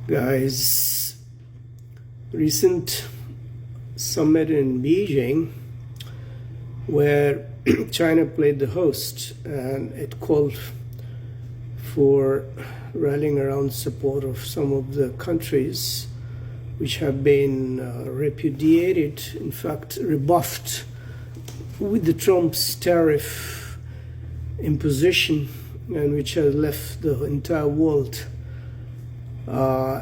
Guys, recent summit in Beijing where China played the host, and it called for rallying around support of some of the countries which have been repudiated, in fact rebuffed with the Trump's tariff imposition, and which has left the entire world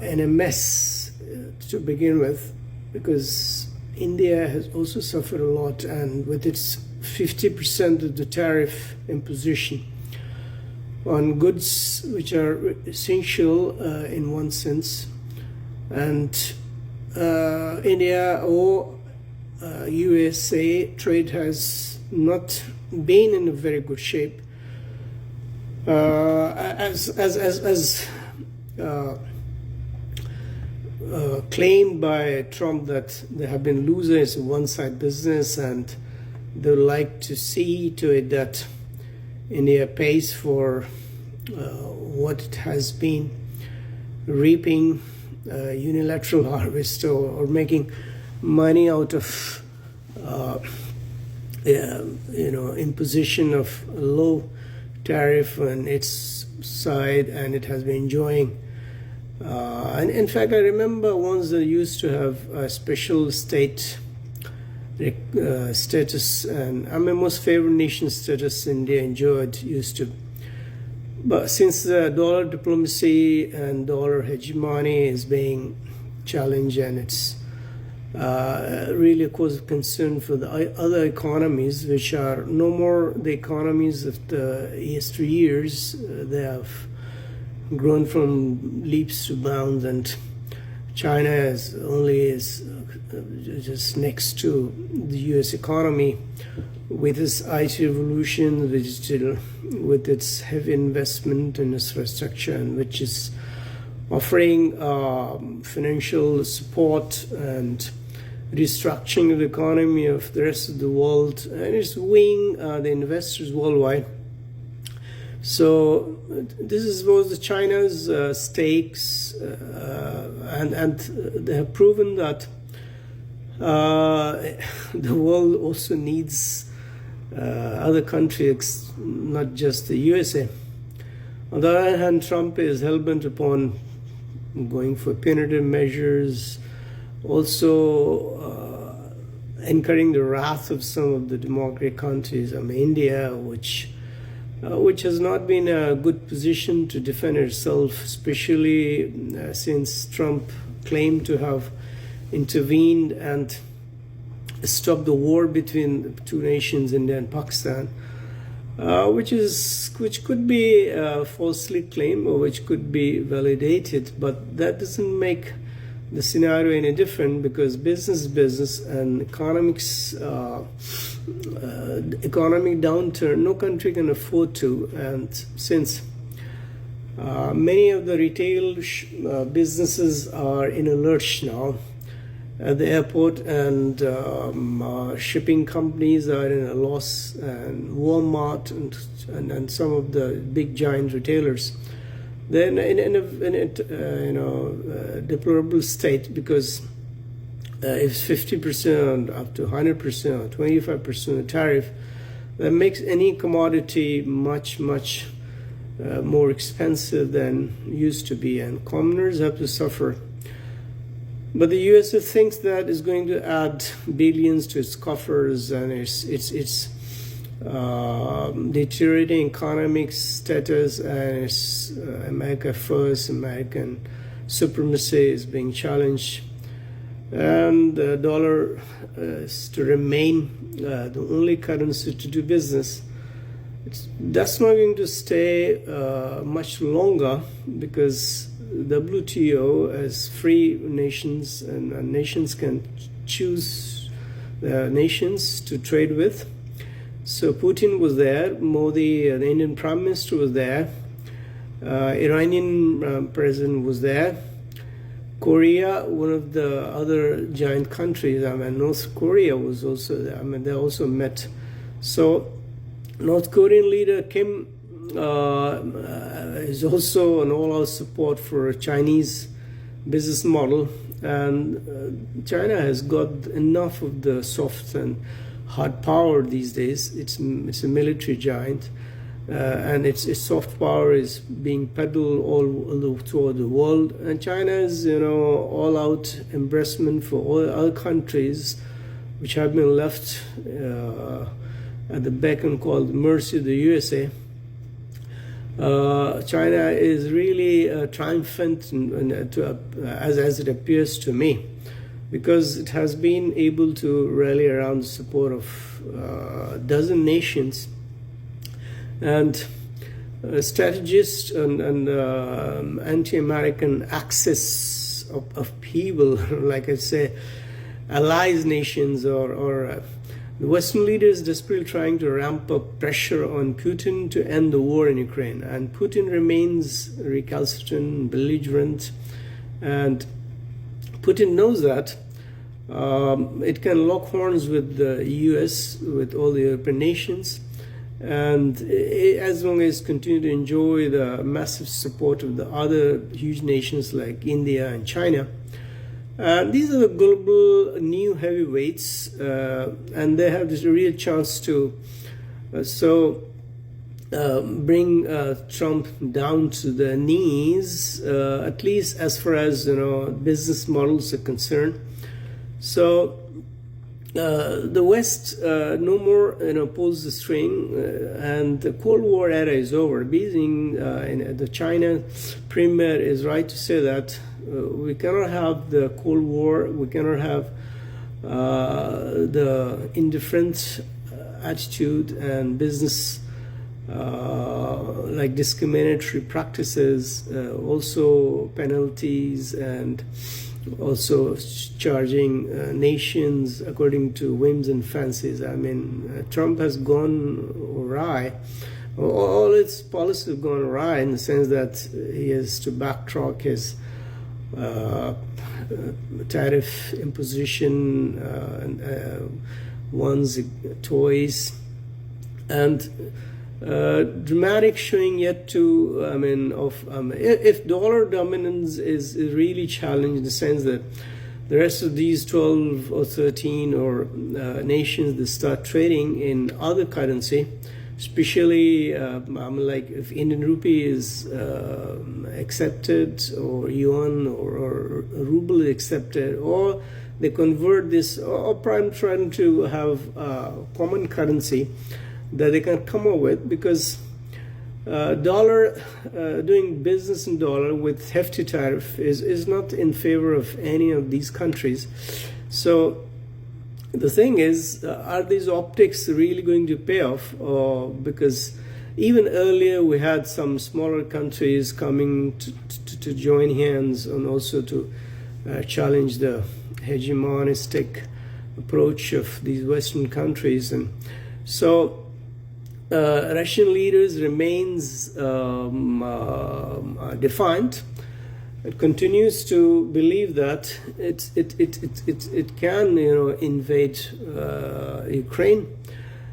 in a mess to begin with, because India has also suffered a lot, and with its 50% of the tariff imposition on goods which are essential in one sense, and India or USA trade has not been in a very good shape. Claimed by Trump that they have been losers in one-side business, and they would like to see to it that India pays for what it has been reaping, unilateral harvest, or making money out of imposition of low tariff on its side, and it has been enjoying. And in fact, I remember once they used to have a special state status, and most favored nation status India enjoyed used to. But since the dollar diplomacy and dollar hegemony is being challenged, and it's really a cause of concern for the other economies, which are no more the economies of the yesteryears. They have grown from leaps to bounds, and China is just next to the U.S. economy with its IT revolution, with its heavy investment in infrastructure, and which is offering financial support and restructuring of the economy of the rest of the world, and it's wooing the investors worldwide. So this was the China's stakes, and they have proven that the world also needs other countries, not just the USA. On the other hand, Trump is hell-bent upon going for punitive measures, also incurring the wrath of some of the democratic countries. India, which has not been in a good position to defend itself, especially since Trump claimed to have intervened and stopped the war between the two nations, India and Pakistan, which could be falsely claimed or which could be validated, but that doesn't make the scenario any different, because business is business, and economic downturn no country can afford to. And since many of the retail businesses are in a lurch now at the airport, and shipping companies are in a loss, and Walmart and some of the big giant retailers, then in a deplorable state, because if 50% up to 100% or 25% tariff, that makes any commodity much more expensive than used to be, and commoners have to suffer. But the USA thinks that is going to add billions to its coffers, and its deteriorating economic status, and its America First, American supremacy is being challenged, and the dollar is to remain the only currency to do business. That's not going to stay much longer, because WTO, as free nations, and nations can choose the nations to trade with. So Putin was there, Modi, the Indian Prime Minister, was there, Iranian President was there, Korea, one of the other giant countries, North Korea was also there. They also met. So North Korean leader Kim is also an all-out support for Chinese business model, and China has got enough of the soft and hard power these days. It's a military giant, and its soft power is being peddled all toward the world. And China is, all-out embracement for all other countries which have been left at the beck and call, the mercy of the USA. China is really triumphant, as it appears to me, because it has been able to rally around the support of a dozen nations, and strategists and anti-American axis of people, like I say, allies nations or the Western leaders desperately trying to ramp up pressure on Putin to end the war in Ukraine. And Putin remains recalcitrant, belligerent, and Putin knows that it can lock horns with the US, with all the European nations, and as long as continue to enjoy the massive support of the other huge nations like India and China. These are the global new heavyweights, and they have this real chance to bring Trump down to the knees, at least as far as business models are concerned. So the West no more pulls the string, and the Cold War era is over. Beijing, the China premier is right to say that. We cannot have the Cold War. We cannot have the indifferent attitude and business like discriminatory practices, also penalties, and also charging nations according to whims and fancies. I mean, Trump has gone awry. All its policies have gone awry in the sense that he has to backtrack his tariff imposition, one's toys, and dramatic showing yet to, if dollar dominance is really challenged in the sense that the rest of these 12 or 13 or nations, they start trading in other currency, especially like if Indian rupee is accepted, or yuan or ruble is accepted, or they convert this, or trying to have a common currency that they can come up with, because dollar, doing business in dollar with hefty tariff is not in favor of any of these countries. So the thing is, are these optics really going to pay off? Because even earlier we had some smaller countries coming to join hands, and also to challenge the hegemonistic approach of these Western countries. And so Russian leaders remains defiant. It continues to believe that it can invade Ukraine.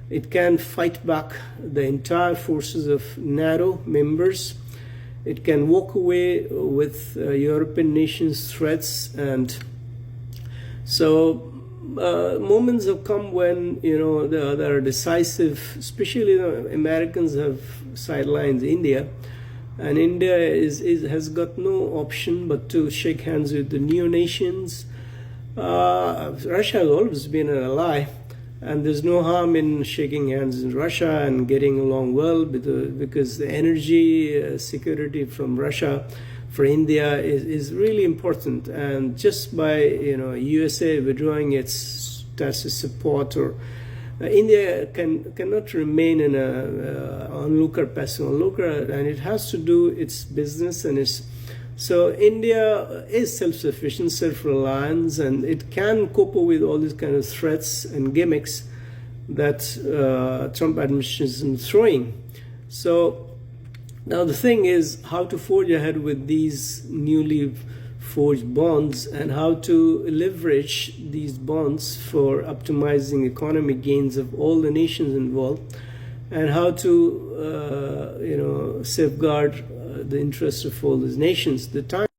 It can fight back the entire forces of NATO members. It can walk away with European nations' threats. And so moments have come when they are decisive. Especially Americans have sidelined India. And India has got no option but to shake hands with the neo-nations. Russia has always been an ally, and there's no harm in shaking hands in Russia and getting along well, because the energy security from Russia for India is really important. And just by USA withdrawing its tacit support, or India cannot remain in a onlooker, passive onlooker, and it has to do its business. And so India is self-sufficient, self-reliant, and it can cope with all these kind of threats and gimmicks that Trump administration is throwing. So now the thing is how to forge ahead with these newly forged bonds, and how to leverage these bonds for optimizing economic gains of all the nations involved, and how to safeguard the interests of all these nations. The time